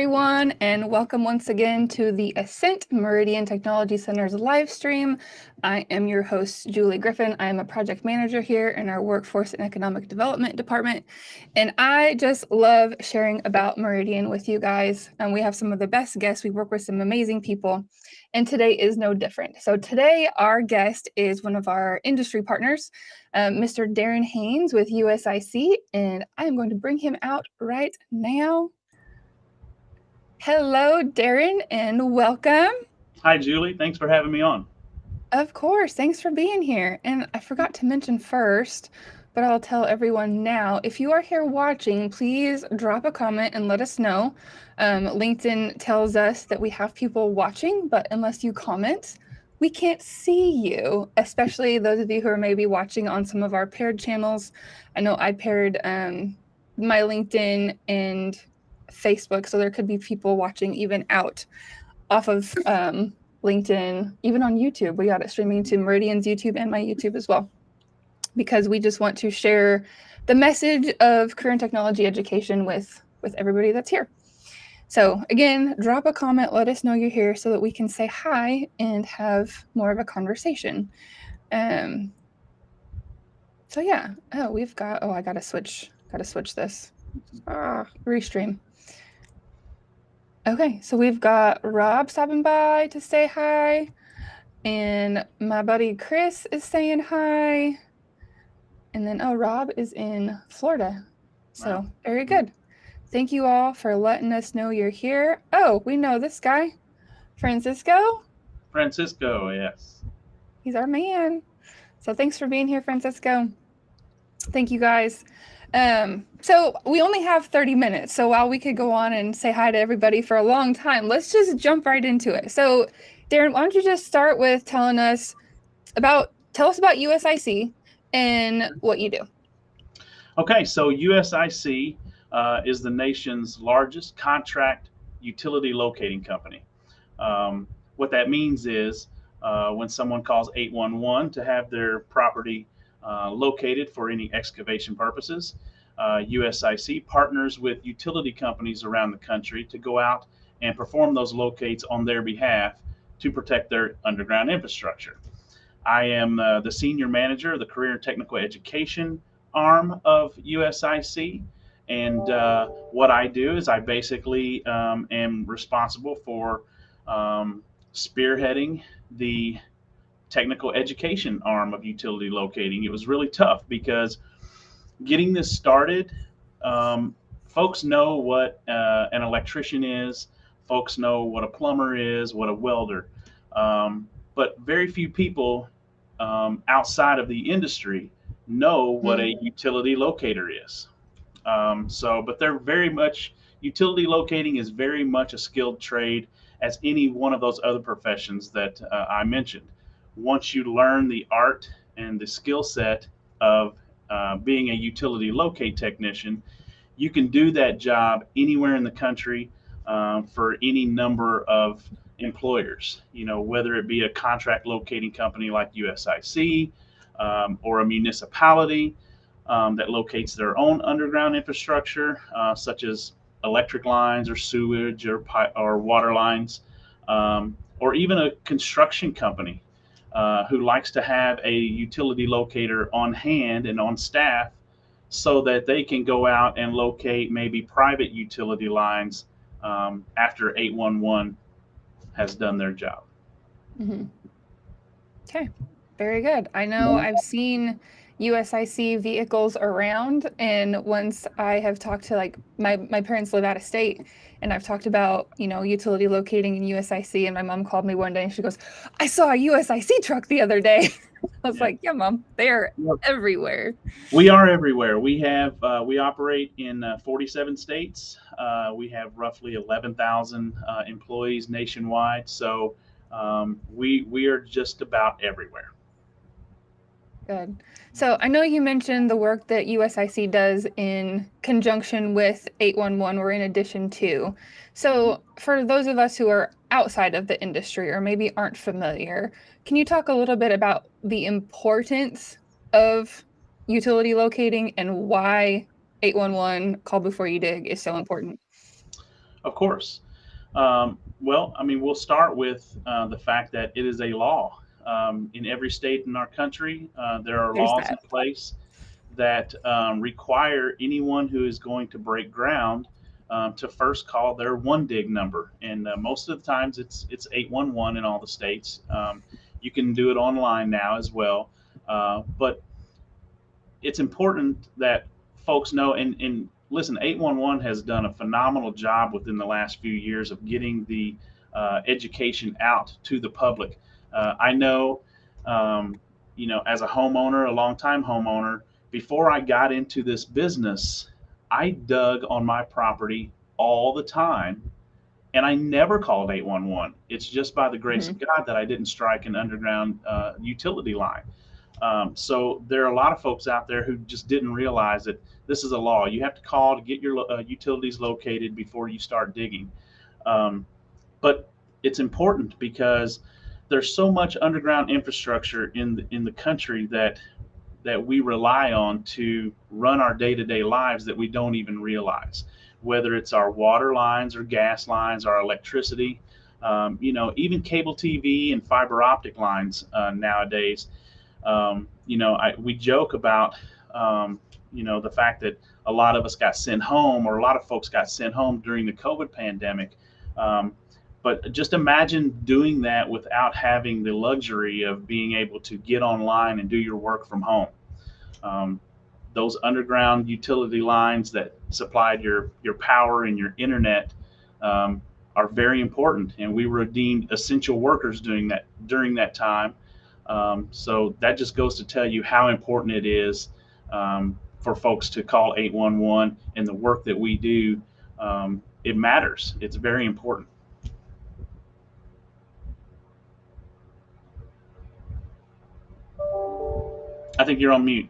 everyone, and welcome once again to the Ascent Meridian Technology Center's live stream. I am your host, Julie Griffin. I am a project manager here in our Workforce and Economic Development Department, and I just love sharing about Meridian with you guys. And we have some of the best guests. We work with some amazing people, and today is no different. So today, our guest is one of our industry partners, Mr. Darrin Haynes with USIC, and I am going to bring him out right now. Hello, Darrin, and welcome. Hi, Julie. Thanks for having me on. Of course, thanks for being here. And I forgot to mention first, but I'll tell everyone now, if you are here watching, please drop a comment and let us know. LinkedIn tells us that we have people watching, but unless you comment, we can't see you, especially those of you who are maybe watching on some of our paired channels. I know I paired my LinkedIn and Facebook, so there could be people watching even out off of LinkedIn, even on YouTube. We got it streaming to Meridian's YouTube and my YouTube as well, because we just want to share the message of career and technology education with everybody that's here. So again, drop a comment, let us know you're here so that we can say hi and have more of a conversation. So yeah, I gotta switch this. Restream. Okay, so we've got Rob stopping by to say hi, and my buddy Chris is saying hi, and then Rob is in Florida. So wow. Very good. Thank you all for letting us know you're here. Oh, we know this guy, Francisco. Francisco, yes. He's our man. So thanks for being here, Francisco. Thank you guys. So we only have 30 minutes. So while we could go on and say hi to everybody for a long time, let's just jump right into it. So Darrin, why don't you just start with telling us about USIC and what you do. Okay, so USIC is the nation's largest contract utility locating company. What that means is when someone calls 811 to have their property located for any excavation purposes, USIC partners with utility companies around the country to go out and perform those locates on their behalf to protect their underground infrastructure. I am the senior manager of the Career and Technical Education arm of USIC. And what I do is I basically am responsible for spearheading the technical education arm of utility locating. It was really tough because getting this started, folks know what an electrician is, folks know what a plumber is, what a welder, but very few people outside of the industry know what a utility locator is. But they're very much, utility locating is very much a skilled trade as any one of those other professions that I mentioned. Once you learn the art and the skill set of being a utility locate technician, you can do that job anywhere in the country for any number of employers, whether it be a contract locating company like USIC or a municipality that locates their own underground infrastructure, such as electric lines or sewage or water lines, or even a construction company who likes to have a utility locator on hand and on staff so that they can go out and locate maybe private utility lines after 811 has done their job. Mm-hmm. Okay, very good. I know I've seen USIC vehicles around, and once I have talked to, like, my parents live out of state, and I've talked about, utility locating in USIC, and my mom called me one day and she goes, I saw a USIC truck the other day. I was like, yeah, Mom, they're everywhere. We are everywhere. We operate in 47 states. We have roughly 11,000 employees nationwide. So we are just about everywhere. Good. So I know you mentioned the work that USIC does in conjunction with 811 or in addition to. So for those of us who are outside of the industry or maybe aren't familiar, can you talk a little bit about the importance of utility locating and why 811 call before you dig is so important? Of course. Well, I mean, we'll start with the fact that it is a law. In every state in our country, there are There's laws in that. place that require anyone who is going to break ground to first call their one dig number. And most of the times it's 811 in all the states. You can do it online now as well. But it's important that folks know and listen, 811 has done a phenomenal job within the last few years of getting the education out to the public. I know, as a homeowner, a longtime homeowner, before I got into this business, I dug on my property all the time and I never called 811. It's just by the grace Hmm. of God that I didn't strike an underground utility line. So there are a lot of folks out there who just didn't realize that this is a law. You have to call to get your utilities located before you start digging. Um, but it's important because there's so much underground infrastructure in the country that we rely on to run our day-to-day lives that we don't even realize, whether it's our water lines or gas lines, our electricity, even cable TV and fiber optic lines nowadays. We joke about, the fact that a lot of us got sent home, or a lot of folks got sent home during the COVID pandemic. Um, but just imagine doing that without having the luxury of being able to get online and do your work from home. Um, those underground utility lines that supplied your power and your internet um, are very important, and we were deemed essential workers during that time. So that just goes to tell you how important it is for folks to call 811 and the work that we do. It matters. It's very important. I think you're on mute.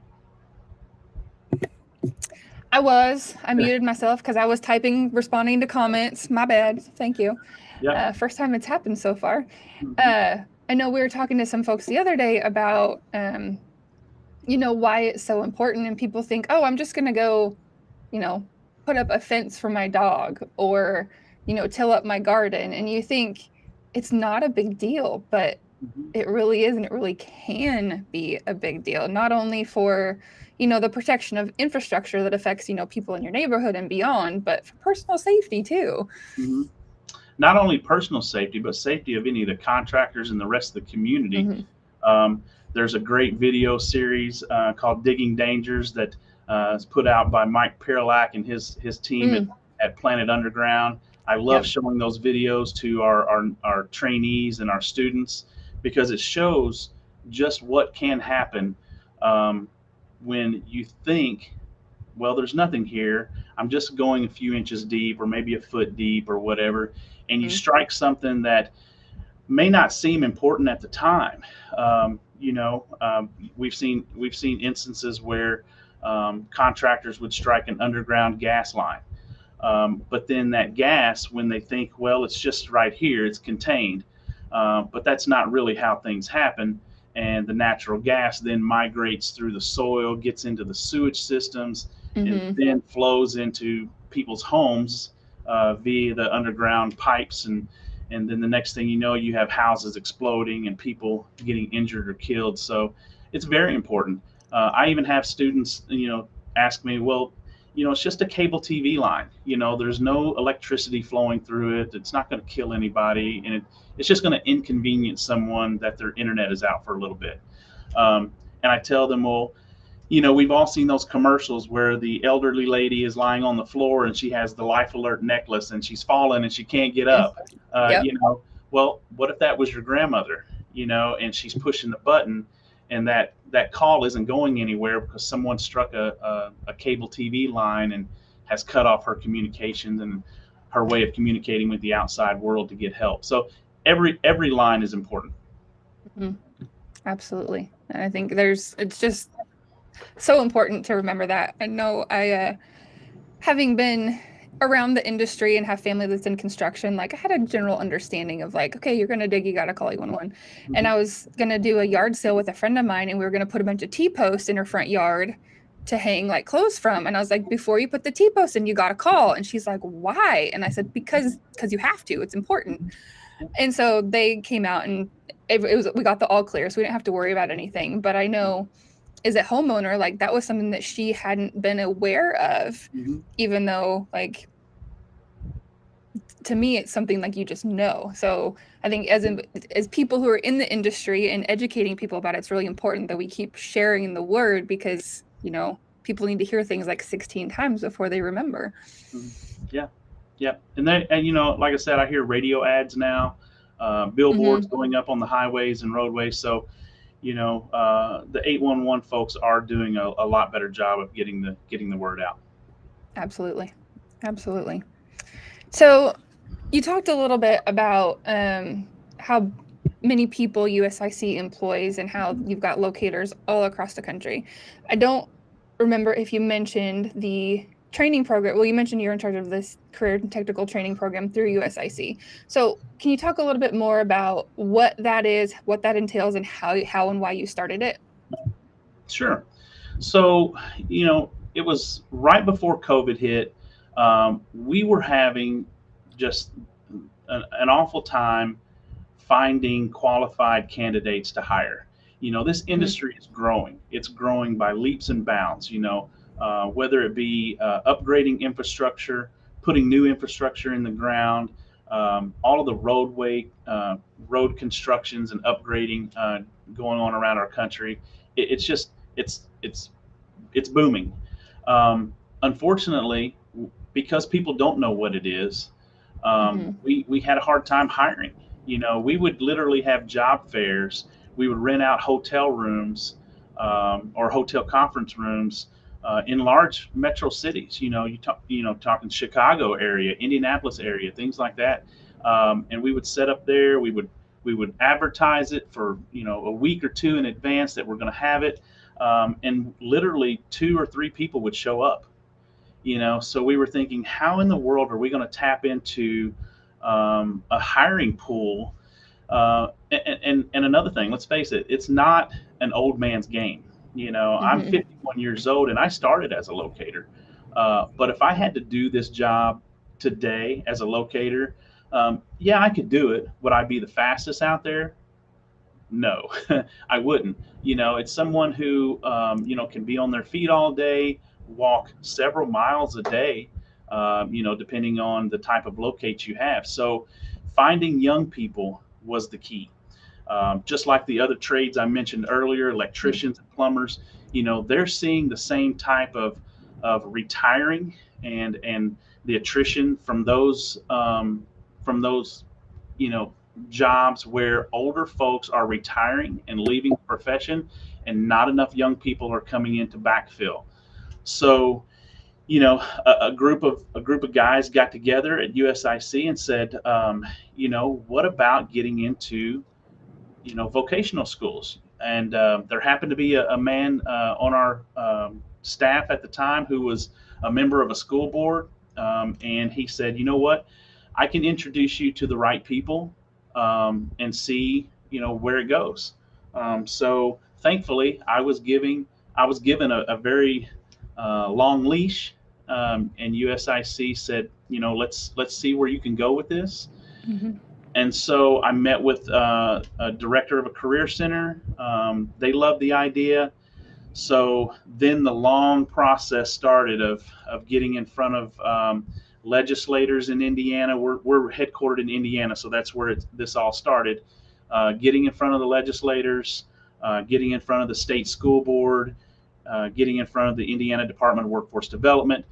I muted myself because I was typing, responding to comments. My bad. Thank you. Yep. First time it's happened so far. Mhm. I know we were talking to some folks the other day about, why it's so important. And people think, oh, I'm just going to go, put up a fence for my dog or, till up my garden. And you think it's not a big deal, but Mhm. it really is, and it really can be a big deal, not only for, the protection of infrastructure that affects, people in your neighborhood and beyond, but for personal safety too. Mhm. Not only personal safety, but safety of any of the contractors and the rest of the community. Hmm. Um, there's a great video series called Digging Dangers that is put out by Mike Perlak and his team at, Mm, at Planet Underground. I love yep. showing those videos to our trainees and our students because it shows just what can happen um, when you think, well, there's nothing here. I'm just going a few inches deep or maybe a foot deep or whatever. And you Hmm. strike something that may not seem important at the time. We've seen instances where contractors would strike an underground gas line, but then that gas, when they think, well, it's just right here, it's contained, but that's not really how things happen. And the natural gas then migrates through the soil, gets into the sewage systems, and Hmm. then flows into people's homes via the underground pipes. And then the next thing you know, you have houses exploding and people getting injured or killed. So it's very important. I even have students, ask me, well, it's just a cable TV line. There's no electricity flowing through it. It's not going to kill anybody, and it's just going to inconvenience someone that their internet is out for a little bit. And I tell them, well, we've all seen those commercials where the elderly lady is lying on the floor and she has the life alert necklace and she's fallen and she can't get Mm, up. Uh, yep. you know, well, what if that was your grandmother? And she's pushing the button, and that call isn't going anywhere because someone struck a cable TV line and has cut off her communications and her way of communicating with the outside world to get help. So every line is important. Mhm. Absolutely. And I think it's just so important to remember that. I know having been around the industry and have family that's in construction, like I had a general understanding of like, okay, you're gonna dig, you gotta call 811. And Mm-hmm. I was gonna do a yard sale with a friend of mine, and we were gonna put a bunch of T-posts in her front yard. to hang like clothes from. And I was like, before you put the T-post in, you got to call. And she's like, why? And I said, because you have to, it's important. And so they came out and it was, we got the all clear. So we didn't have to worry about anything. But I know as a homeowner, like that was something that she hadn't been aware of, Mm-hmm. even though like, to me, it's something like you just know. So I think as people who are in the industry and educating people about it, it's really important that we keep sharing the word because, you know, people need to hear things like 16 times before they remember. Mm-hmm. Yeah, yeah, and you know, like I said, I hear radio ads now, billboards Mm-hmm. going up on the highways and roadways. So you know, the 811 folks are doing a lot better job of getting the word out. Absolutely. Absolutely. So you talked a little bit about how many people USIC employs and how you've got locators all across the country. I don't remember if you mentioned the training program. Well, you mentioned you're in charge of this career and technical training program through USIC. So can you talk a little bit more about what that is, what that entails, and how and why you started it? Sure. So, you know, it was right before COVID hit. We were having just an awful time finding qualified candidates to hire. You know, this Mm-hmm. industry is growing. It's growing by leaps and bounds. You know, whether it be upgrading infrastructure, putting new infrastructure in the ground, all of the road constructions and upgrading going on around our country. It's just it's booming. Unfortunately, because people don't know what it is, Mm-hmm. we had a hard time hiring. You know, we would literally have job fairs. We would rent out hotel rooms or hotel conference rooms in large metro cities. Talking Chicago area, Indianapolis area, things like that. And we would set up there. We would advertise it for a week or two in advance that we're going to have it, and literally 2 or 3 people would show up. So we were thinking, how in the world are we going to tap into a hiring pool? And another thing, let's face it, it's not an old man's game. I'm Mm-hmm. 51 years old and I started as a locator. But if I had to do this job today as a locator, yeah, I could do it. Would I be the fastest out there? No, I wouldn't. It's someone who can be on their feet all day, walk several miles a day, depending on the type of locate you have. So finding young people was the key. Just like the other trades I mentioned earlier, electricians and plumbers, they're seeing the same type of retiring and the attrition from those you know jobs where older folks are retiring and leaving the profession, and not enough young people are coming in to backfill. So a group of guys got together at USIC and said, what about getting into vocational schools? And there happened to be a man on our staff at the time who was a member of a school board, and he said, you know what, I can introduce you to the right people, and see where it goes. So thankfully, I was given a very long leash, and USIC said, let's see where you can go with this. Mm-hmm. And so I met with a director of a career center. They loved the idea. So then the long process started of getting in front of legislators in Indiana. We're headquartered in Indiana, so that's where this all started. Getting in front of the legislators, getting in front of the state school board, getting in front of the Indiana Department of Workforce Development,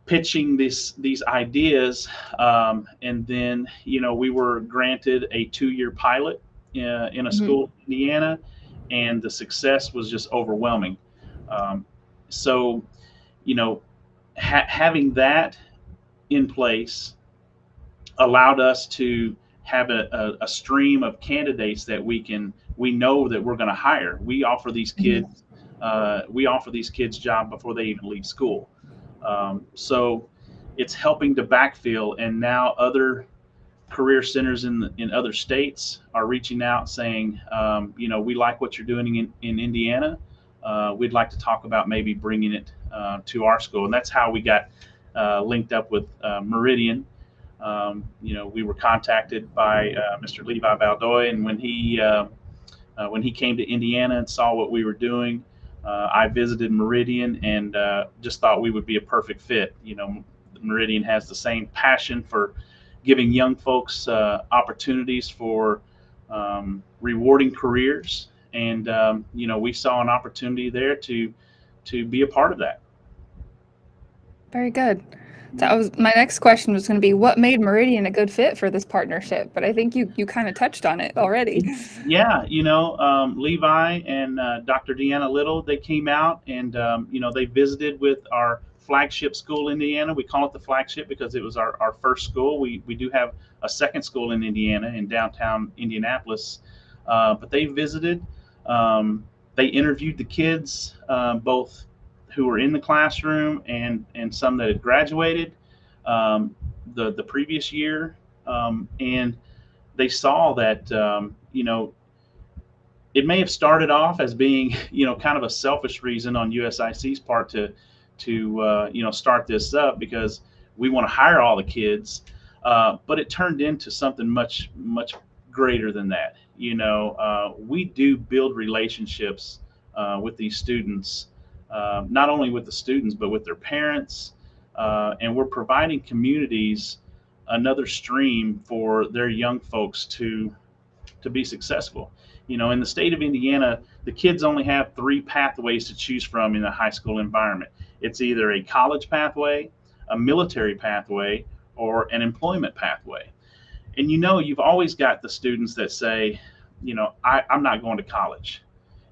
pitching these ideas, and then we were granted a 2-year pilot in a Mm-hmm. school in Indiana, and the success was just overwhelming. So having that in place allowed us to have a stream of candidates that we know that we're going to hire. Mm-hmm. We offer these kids job before they even leave school. So it's helping to backfill, and now other career centers in other states are reaching out saying, we like what you're doing in Indiana. we'd like to talk about maybe bringing it to our school. And that's how we got linked up with Meridian. We were contacted by Mr. Levi Baldoy, and when he came to Indiana and saw what we were doing, I visited Meridian and just thought we would be a perfect fit. Meridian has the same passion for giving young folks opportunities for rewarding careers, and we saw an opportunity there to be a part of that. Very good. So my next question was going to be, what made Meridian a good fit for this partnership? But I think you kind of touched on it already. Yeah, Levi and Dr. Deanna Little, they came out and they visited with our flagship school in Indiana. We call it the flagship because it was our first school. We do have a second school in Indiana, in downtown Indianapolis, but they visited. They interviewed the kids, both who were in the classroom and some that had graduated the previous year, and they saw that it may have started off as being kind of a selfish reason on USIC's part to start this up because we want to hire all the kids, but it turned into something much greater than that. We do build relationships with these students, not only with the students but with their parents, and we're providing communities another stream for their young folks to be successful. In the state of Indiana, the kids only have 3 pathways to choose from in a high school environment. It's either a college pathway, a military pathway, or an employment pathway. And you've always got the students that say, I'm not going to college.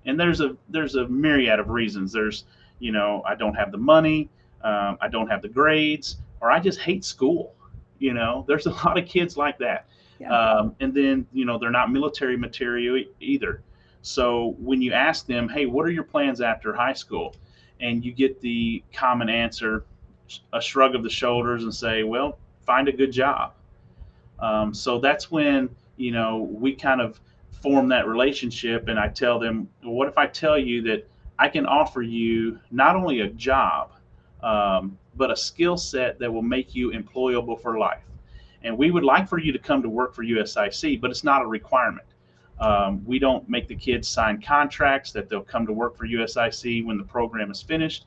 And there's a myriad of reasons. There's, I don't have the money, I don't have the grades, or I just hate school. There's a lot of kids like that. Yeah. And then, they're not military material either. So when you ask them, hey, what are your plans after high school? And you get the common answer, a shrug of the shoulders and say, well, find a good job. So that's when, we kind of form that relationship. And I tell them, well, what if I tell you that I can offer you not only a job, but a skill set that will make you employable for life. And we would like for you to come to work for USIC, but it's not a requirement. We don't make the kids sign contracts that they'll come to work for USIC when the program is finished.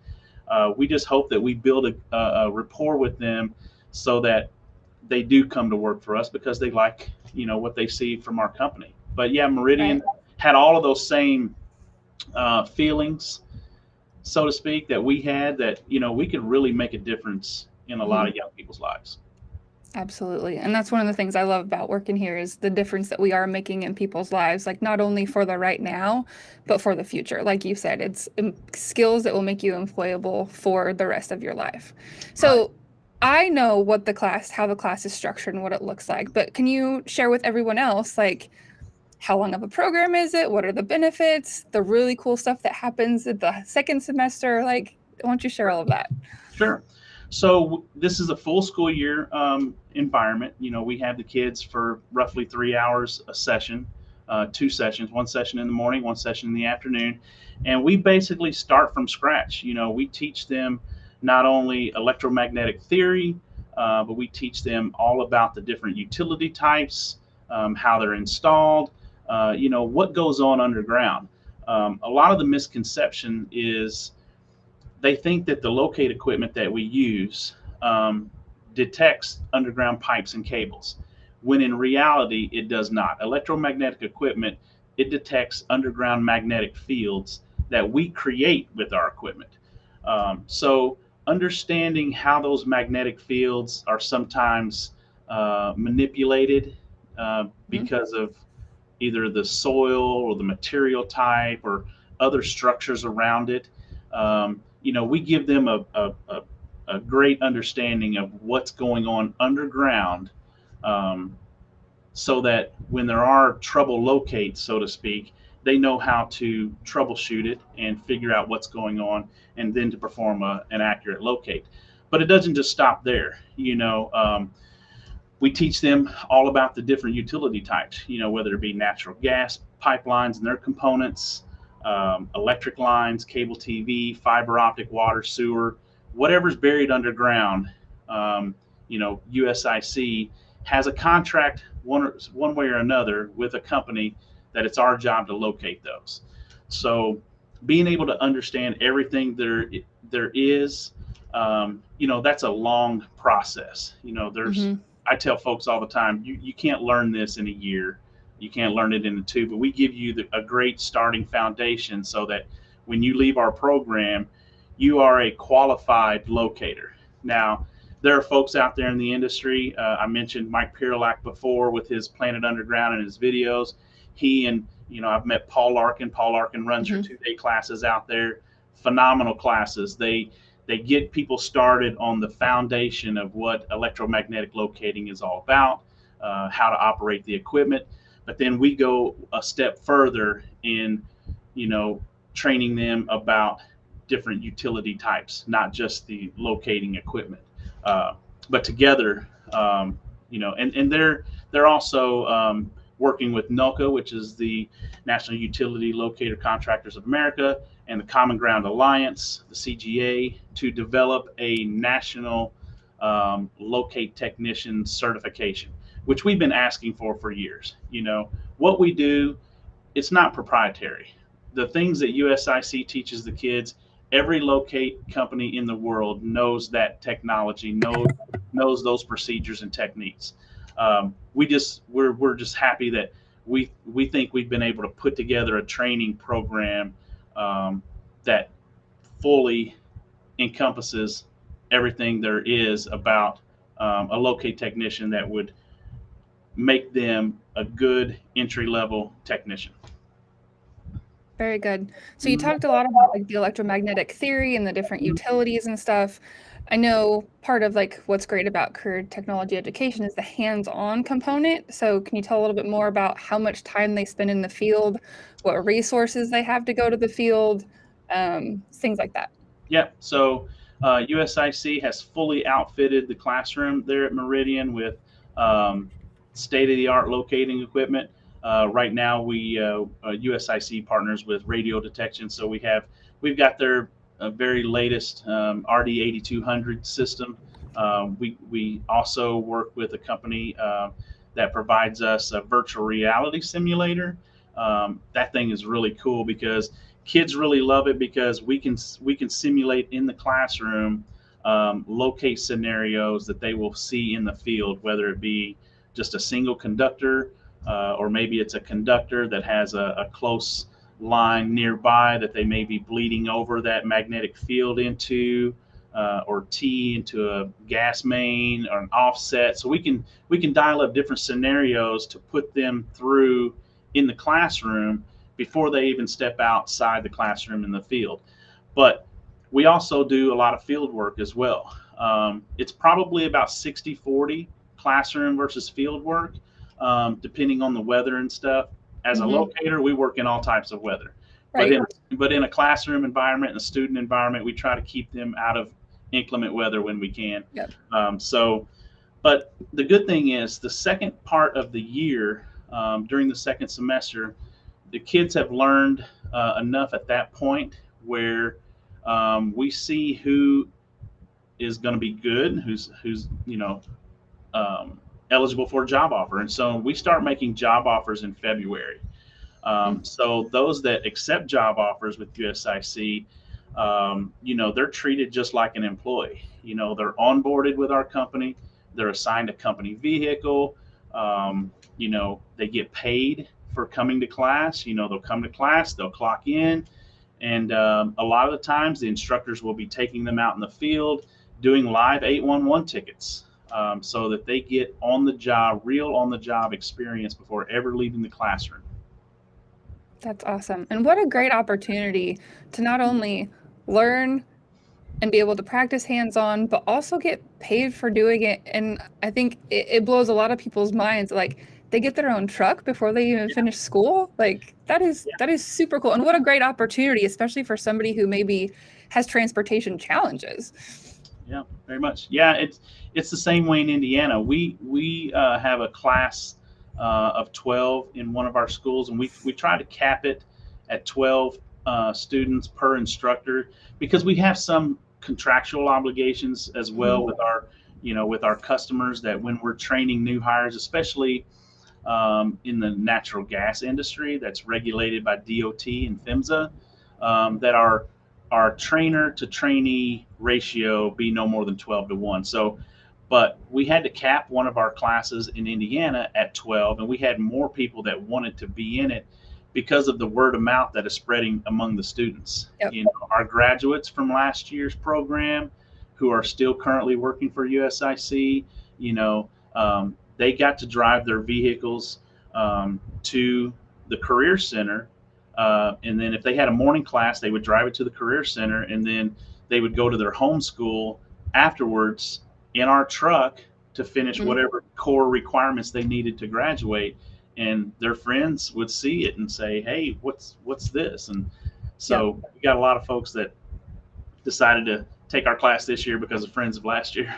We just hope that we build a rapport with them so that they do come to work for us because they like, what they see from our company. But yeah, Meridian had all of those same feelings, so to speak, that we had, that we could really make a difference in a lot of young people's lives. Absolutely. And that's one of the things I love about working here is the difference that we are making in people's lives, like not only for the right now, but for the future. Like you said, it's skills that will make you employable for the rest of your life. So I know how the class is structured and what it looks like, but can you share with everyone else, like, how long of a program is it? What are the benefits? The really cool stuff that happens at the second semester? Like, why don't you share all of that? Sure. So this is a full school year environment. We have the kids for roughly 3 hours a session, 2 sessions, 1 session in the morning, 1 session in the afternoon. And we basically start from scratch. We teach them not only electromagnetic theory, but we teach them all about the different utility types, how they're installed, what goes on underground. A lot of the misconception is they think that the locate equipment that we use detects underground pipes and cables, when in reality it does not. Electromagnetic equipment, it detects underground magnetic fields that we create with our equipment. So understanding how those magnetic fields are sometimes manipulated because of either the soil or the material type or other structures around it. We give them a great understanding of what's going on underground, so that when there are trouble locates, so to speak, they know how to troubleshoot it and figure out what's going on, and then to perform an accurate locate. But it doesn't just stop there. We teach them all about the different utility types, whether it be natural gas pipelines and their components, electric lines, cable TV, fiber optic, water, sewer, whatever's buried underground. USIC has a contract one way or another with a company that it's our job to locate those. So being able to understand everything there is, that's a long process. Hmm. I tell folks all the time, you can't learn this in a year. You can't learn it in 2, but we give you a great starting foundation so that when you leave our program, you are a qualified locator. Now, there are folks out there in the industry. I mentioned Mike Pirlak before with his Planet Underground and his videos. He and, I've met Paul Larkin. Paul Larkin runs your Hmm. 2-day classes out there. Phenomenal classes. They get people started on the foundation of what electromagnetic locating is all about, how to operate the equipment. But then we go a step further in, training them about different utility types, not just the locating equipment. But together, and they're also working with NOCA, which is the National Utility Locator Contractors of America, and the Common Ground Alliance, the CGA, to develop a national locate technician certification, which we've been asking for years. What we do, it's not proprietary. The things that USIC teaches the kids, every locate company in the world knows that technology, knows those procedures and techniques. We're just happy that we think we've been able to put together a training program that fully encompasses everything there is about a locate technician that would make them a good entry level technician. Very good. So you Mhm. talked a lot about like the electromagnetic theory and the different utilities and stuff. I know part of like what's great about career technology education is the hands-on component. So can you tell a little bit more about how much time they spend in the field, what resources they have to go to the field, things like that? Yeah. So USIC has fully outfitted the classroom there at Meridian with state of the art locating equipment. Right now, USIC partners with radio detection, so we've got their very latest RD 8200 system. We also work with a company that provides us a virtual reality simulator. That thing is really cool because kids really love it because we can simulate in the classroom, locate scenarios that they will see in the field, whether it be just a single conductor, or maybe it's a conductor that has a close line nearby that they may be bleeding over that magnetic field into, or T into a gas main or an offset. So we can dial up different scenarios to put them through in the classroom before they even step outside the classroom in the field. But we also do a lot of field work as well. It's probably about 60-40 classroom versus field work, depending on the weather and stuff. As a Hmm. locator, we work in all types of weather. But Right. in a classroom environment and a student environment, we try to keep them out of inclement weather when we can. Yep. But the good thing is the second part of the year, during the second semester, the kids have learned enough at that point where we see who is going to be good, who's eligible for a job offer, and so we start making job offers in February. So those that accept job offers with USIC, they're treated just like an employee. They're onboarded with our company. They're assigned a company vehicle. They get paid for coming to class. They'll come to class, they'll clock in, and a lot of the times the instructors will be taking them out in the field doing live 811 tickets, so that they get real on the job experience before ever leaving the classroom. That's awesome. And what a great opportunity to not only learn and be able to practice hands-on, but also get paid for doing it. And I think it blows a lot of people's minds. Like they get their own truck before they even finish school. Like Yeah, that is super cool. And what a great opportunity, especially for somebody who maybe has transportation challenges. yeah, very much. Yeah, it's the same way in Indiana. We have a class of 12 in one of our schools, and we try to cap it at 12 students per instructor, because we have some contractual obligations as well with our, with our customers, that when we're training new hires, especially in the natural gas industry that's regulated by DOT and PHMSA, that our trainer to trainee ratio be no more than 12 to 1. So, but we had to cap one of our classes in Indiana at 12, and we had more people that wanted to be in it because of the word of mouth that is spreading among the students. Yep. Our graduates from last year's program who are still currently working for USIC, they got to drive their vehicles to the career center. And then if they had a morning class, they would drive it to the career center, and then they would go to their home school afterwards in our truck to finish whatever core requirements they needed to graduate. And their friends would see it and say, "Hey, what's this?" And so we got a lot of folks that decided to take our class this year because of friends of last year.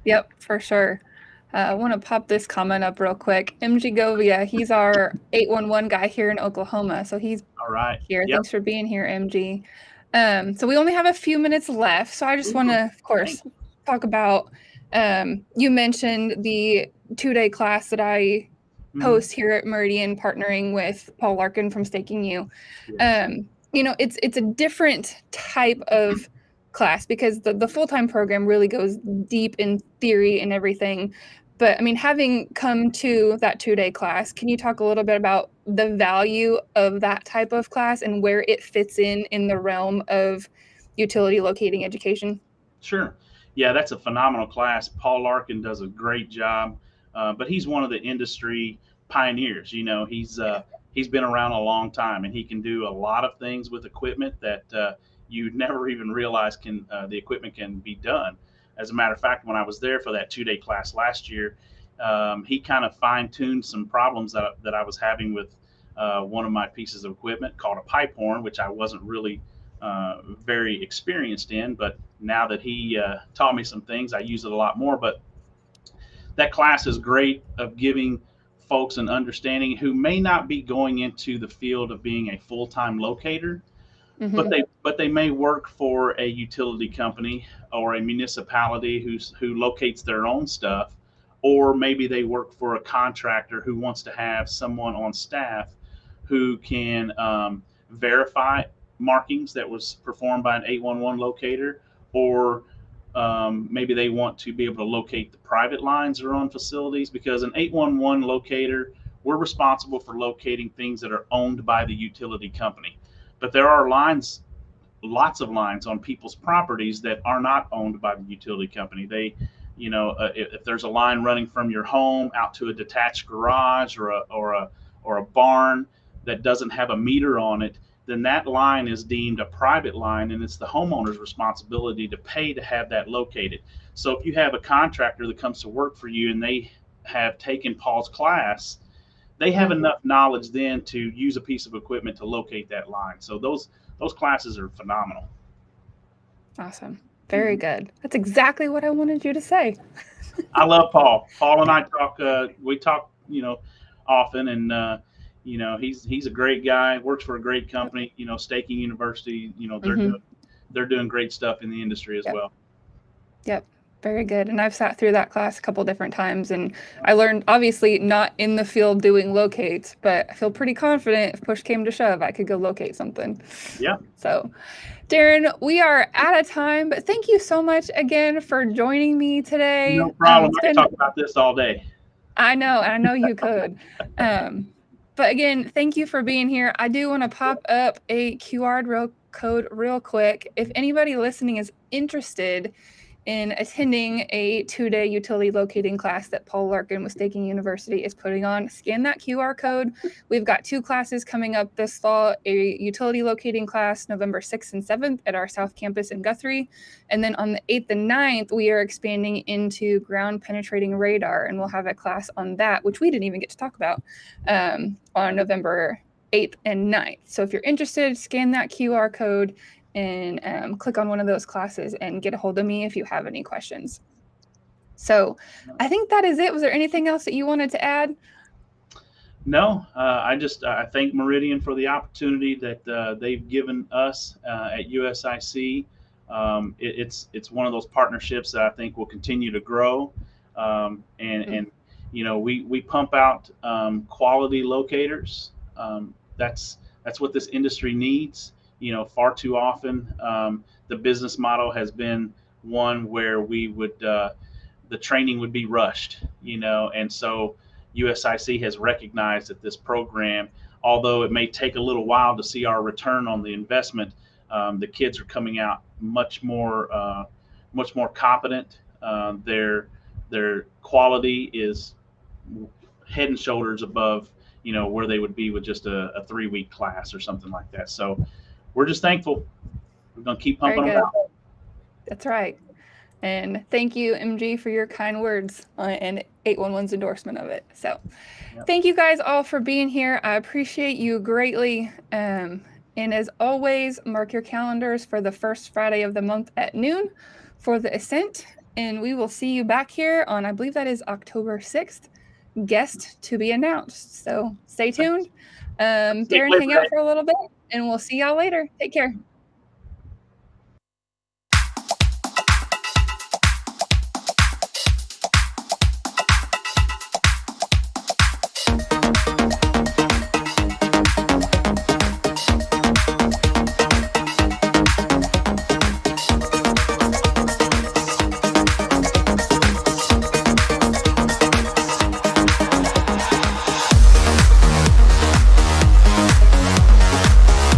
Yep, for sure. I want to pop this comment up real quick. MG Govia, he's our 811 guy here in Oklahoma, so he's All right. here. Yep. Thanks for being here, MG. So we only have a few minutes left, so I just want to, of course, talk about, you mentioned the 2-day class that I host here at Meridian, partnering with Paul Larkin from Staking You. Yes. It's a different type of class because the full-time program really goes deep in theory and everything. But I mean, having come to that 2-day class, can you talk a little bit about the value of that type of class and where it fits in the realm of utility locating education? Sure. Yeah, that's a phenomenal class. Paul Larkin does a great job, but he's one of the industry pioneers. He's been around a long time, and he can do a lot of things with equipment that you'd never even realize the equipment can be done. As a matter of fact, when I was there for that 2-day class last year, he kind of fine-tuned some problems that I was having with one of my pieces of equipment called a pipe horn, which I wasn't really very experienced in. But now that he taught me some things, I use it a lot more. But that class is great of giving folks an understanding who may not be going into the field of being a full-time locator, but they may work for a utility company or a municipality who locates their own stuff, or maybe they work for a contractor who wants to have someone on staff who can verify markings that was performed by an 811 locator, or maybe they want to be able to locate the private lines that are on facilities, because an 811 locator, we're responsible for locating things that are owned by the utility company. But there are lines, lots of lines on people's properties that are not owned by the utility company. If there's a line running from your home out to a detached garage or a barn that doesn't have a meter on it, then that line is deemed a private line, and it's the homeowner's responsibility to pay to have that located. So if you have a contractor that comes to work for you and they have taken Paul's class, they have enough knowledge then to use a piece of equipment to locate that line. So those classes are phenomenal. Awesome. Very good. That's exactly what I wanted you to say. I love Paul. Paul and I talk. We talk, often, and he's a great guy. Works for a great company. Staking University. They're doing great stuff in the industry as well. Yep. Very good. And I've sat through that class a couple different times, and I learned, obviously not in the field doing locates, but I feel pretty confident if push came to shove, I could go locate something. Yeah. So, Darrin, we are out of time, but thank you so much again for joining me today. No problem. I can talk about this all day. I know you could. But again, thank you for being here. I do want to pop up a QR code real quick. If anybody listening is interested in attending a 2-day utility locating class that Paul Larkin with Staking University is putting on, scan that QR code. We've got 2 classes coming up this fall, a utility locating class November 6th and 7th at our South Campus in Guthrie. And then on the 8th and 9th, we are expanding into ground penetrating radar, and we'll have a class on that, which we didn't even get to talk about, on November 8th and 9th. So if you're interested, scan that QR code and click on one of those classes and get a hold of me if you have any questions. So I think that is it. Was there anything else that you wanted to add? No, I thank Meridian for the opportunity that they've given us at USIC. It's one of those partnerships that I think will continue to grow, and we pump out quality locators. That's what this industry needs. Far too often the business model has been one where the training would be rushed, and so USIC has recognized that this program, although it may take a little while to see our return on the investment, the kids are coming out much more competent. Their quality is head and shoulders above, where they would be with just a 3 week class or something like that. So we're just thankful. We're going to keep Very pumping them good. out. That's right. And thank you, MG, for your kind words and 811's endorsement of it. So thank you guys all for being here. I appreciate you greatly. And as always, mark your calendars for the first Friday of the month at noon for the Ascent. And we will see you back here on, I believe that is October 6th, guest to be announced. So stay tuned. Darrin, hang out for a little bit, and we'll see y'all later. Take care.